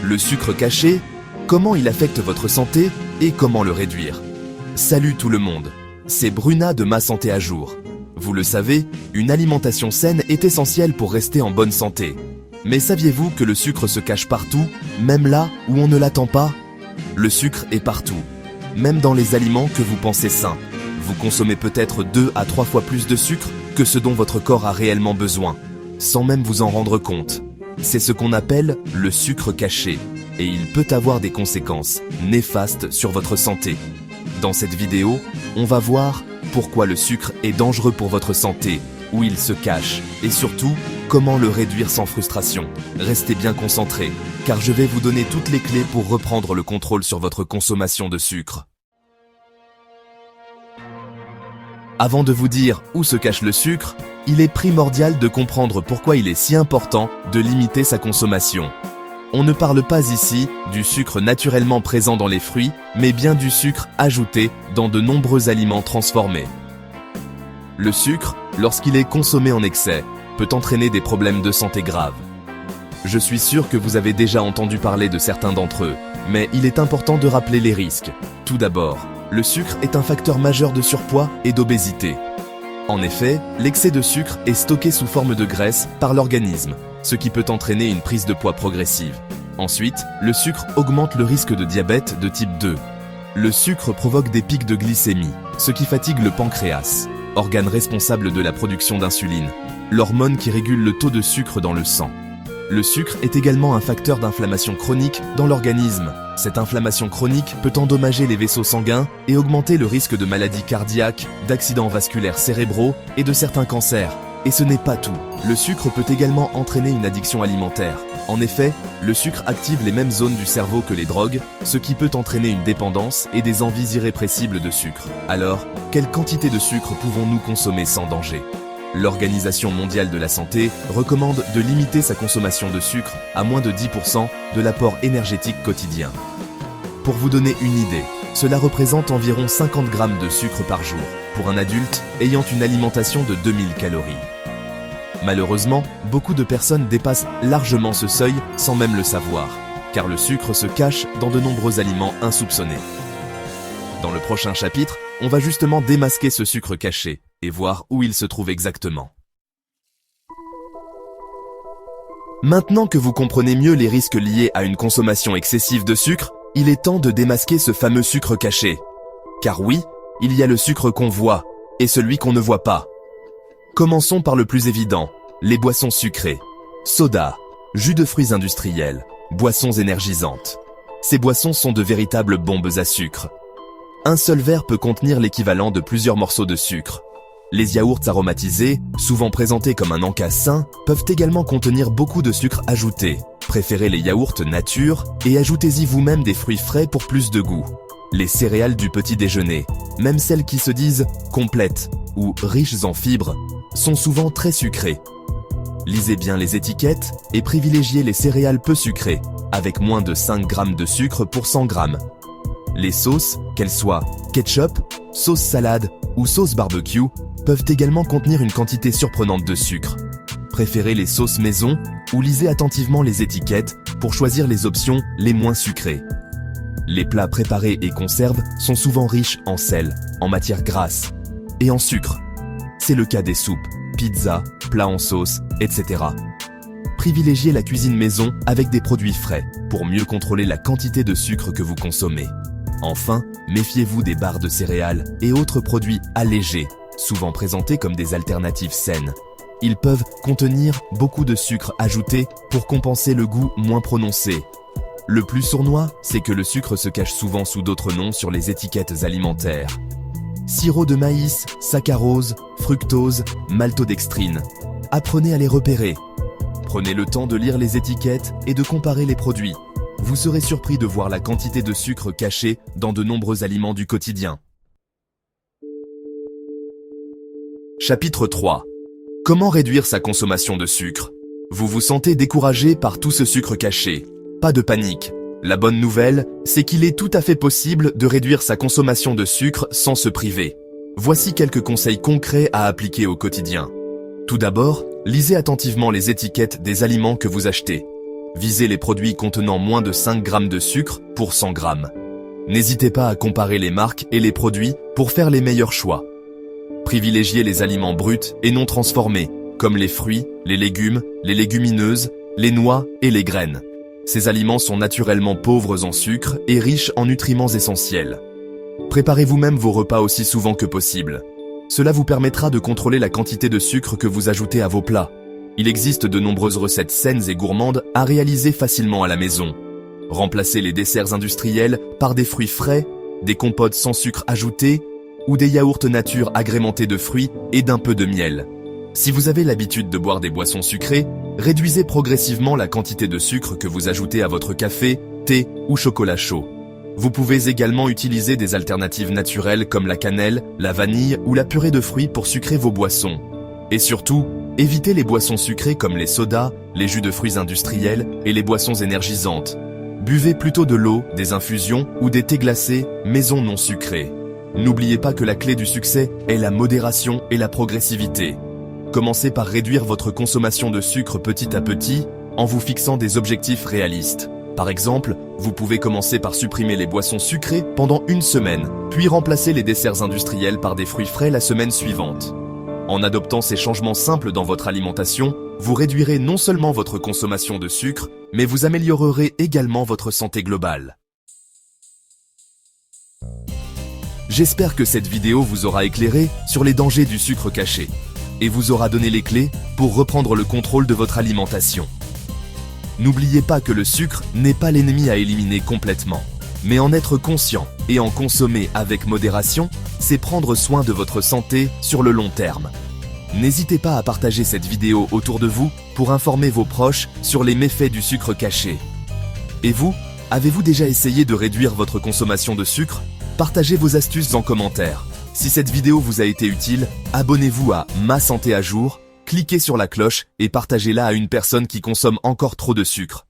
Le sucre caché, comment il affecte votre santé et comment le réduire? Salut tout le monde, c'est Bruna de Ma Santé à Jour. Vous le savez, une alimentation saine est essentielle pour rester en bonne santé. Mais saviez-vous que le sucre se cache partout, même là où on ne l'attend pas? Le sucre est partout, même dans les aliments que vous pensez sains. Vous consommez peut-être 2 à 3 fois plus de sucre que ce dont votre corps a réellement besoin, sans même vous en rendre compte. C'est ce qu'on appelle le sucre caché, et il peut avoir des conséquences néfastes sur votre santé. Dans cette vidéo, on va voir pourquoi le sucre est dangereux pour votre santé, où il se cache, et surtout, comment le réduire sans frustration. Restez bien concentrés, car je vais vous donner toutes les clés pour reprendre le contrôle sur votre consommation de sucre. Avant de vous dire où se cache le sucre, il est primordial de comprendre pourquoi il est si important de limiter sa consommation. On ne parle pas ici du sucre naturellement présent dans les fruits, mais bien du sucre ajouté dans de nombreux aliments transformés. Le sucre, lorsqu'il est consommé en excès, peut entraîner des problèmes de santé graves. Je suis sûr que vous avez déjà entendu parler de certains d'entre eux, mais il est important de rappeler les risques. Tout d'abord, le sucre est un facteur majeur de surpoids et d'obésité. En effet, l'excès de sucre est stocké sous forme de graisse par l'organisme, ce qui peut entraîner une prise de poids progressive. Ensuite, le sucre augmente le risque de diabète de type 2. Le sucre provoque des pics de glycémie, ce qui fatigue le pancréas, organe responsable de la production d'insuline, l'hormone qui régule le taux de sucre dans le sang. Le sucre est également un facteur d'inflammation chronique dans l'organisme. Cette inflammation chronique peut endommager les vaisseaux sanguins et augmenter le risque de maladies cardiaques, d'accidents vasculaires cérébraux et de certains cancers. Et ce n'est pas tout. Le sucre peut également entraîner une addiction alimentaire. En effet, le sucre active les mêmes zones du cerveau que les drogues, ce qui peut entraîner une dépendance et des envies irrépressibles de sucre. Alors, quelle quantité de sucre pouvons-nous consommer sans danger ? L'Organisation mondiale de la santé recommande de limiter sa consommation de sucre à moins de 10% de l'apport énergétique quotidien. Pour vous donner une idée, cela représente environ 50 grammes de sucre par jour pour un adulte ayant une alimentation de 2000 calories. Malheureusement, beaucoup de personnes dépassent largement ce seuil sans même le savoir, car le sucre se cache dans de nombreux aliments insoupçonnés. Dans le prochain chapitre, on va justement démasquer ce sucre caché et voir où il se trouve exactement. Maintenant que vous comprenez mieux les risques liés à une consommation excessive de sucre, il est temps de démasquer ce fameux sucre caché. Car oui, il y a le sucre qu'on voit et celui qu'on ne voit pas. Commençons par le plus évident, les boissons sucrées. Soda, jus de fruits industriels, boissons énergisantes. Ces boissons sont de véritables bombes à sucre. Un seul verre peut contenir l'équivalent de plusieurs morceaux de sucre. Les yaourts aromatisés, souvent présentés comme un encas sain, peuvent également contenir beaucoup de sucre ajouté. Préférez les yaourts nature et ajoutez-y vous-même des fruits frais pour plus de goût. Les céréales du petit déjeuner, même celles qui se disent complètes ou riches en fibres, sont souvent très sucrées. Lisez bien les étiquettes et privilégiez les céréales peu sucrées, avec moins de 5 grammes de sucre pour 100 grammes. Les sauces, qu'elles soient ketchup, sauce salade ou sauce barbecue, peuvent également contenir une quantité surprenante de sucre. Préférez les sauces maison ou lisez attentivement les étiquettes pour choisir les options les moins sucrées. Les plats préparés et conserves sont souvent riches en sel, en matière grasse et en sucre. C'est le cas des soupes, pizzas, plats en sauce, etc. Privilégiez la cuisine maison avec des produits frais pour mieux contrôler la quantité de sucre que vous consommez. Enfin, méfiez-vous des barres de céréales et autres produits allégés, souvent présentés comme des alternatives saines. Ils peuvent contenir beaucoup de sucre ajouté pour compenser le goût moins prononcé. Le plus sournois, c'est que le sucre se cache souvent sous d'autres noms sur les étiquettes alimentaires. Sirop de maïs, saccharose, fructose, maltodextrine. Apprenez à les repérer. Prenez le temps de lire les étiquettes et de comparer les produits. Vous serez surpris de voir la quantité de sucre cachée dans de nombreux aliments du quotidien. Chapitre 3. Comment réduire sa consommation de sucre? Vous vous sentez découragé par tout ce sucre caché. Pas de panique. La bonne nouvelle, c'est qu'il est tout à fait possible de réduire sa consommation de sucre sans se priver. Voici quelques conseils concrets à appliquer au quotidien. Tout d'abord, lisez attentivement les étiquettes des aliments que vous achetez. Visez les produits contenant moins de 5 grammes de sucre pour 100 grammes. N'hésitez pas à comparer les marques et les produits pour faire les meilleurs choix. Privilégiez les aliments bruts et non transformés, comme les fruits, les légumes, les légumineuses, les noix et les graines. Ces aliments sont naturellement pauvres en sucre et riches en nutriments essentiels. Préparez vous-même vos repas aussi souvent que possible. Cela vous permettra de contrôler la quantité de sucre que vous ajoutez à vos plats. Il existe de nombreuses recettes saines et gourmandes à réaliser facilement à la maison. Remplacez les desserts industriels par des fruits frais, des compotes sans sucre ajouté ou des yaourts nature agrémentés de fruits et d'un peu de miel. Si vous avez l'habitude de boire des boissons sucrées, réduisez progressivement la quantité de sucre que vous ajoutez à votre café, thé ou chocolat chaud. Vous pouvez également utiliser des alternatives naturelles comme la cannelle, la vanille ou la purée de fruits pour sucrer vos boissons. Et surtout, évitez les boissons sucrées comme les sodas, les jus de fruits industriels et les boissons énergisantes. Buvez plutôt de l'eau, des infusions ou des thés glacés, maison non sucrés. N'oubliez pas que la clé du succès est la modération et la progressivité. Commencez par réduire votre consommation de sucre petit à petit en vous fixant des objectifs réalistes. Par exemple, vous pouvez commencer par supprimer les boissons sucrées pendant une semaine, puis remplacer les desserts industriels par des fruits frais la semaine suivante. En adoptant ces changements simples dans votre alimentation, vous réduirez non seulement votre consommation de sucre, mais vous améliorerez également votre santé globale. J'espère que cette vidéo vous aura éclairé sur les dangers du sucre caché et vous aura donné les clés pour reprendre le contrôle de votre alimentation. N'oubliez pas que le sucre n'est pas l'ennemi à éliminer complètement, mais en être conscient et en consommer avec modération, c'est prendre soin de votre santé sur le long terme. N'hésitez pas à partager cette vidéo autour de vous pour informer vos proches sur les méfaits du sucre caché. Et vous, avez-vous déjà essayé de réduire votre consommation de sucre? Partagez vos astuces en commentaire. Si cette vidéo vous a été utile, abonnez-vous à Ma Santé à Jour, cliquez sur la cloche et partagez-la à une personne qui consomme encore trop de sucre.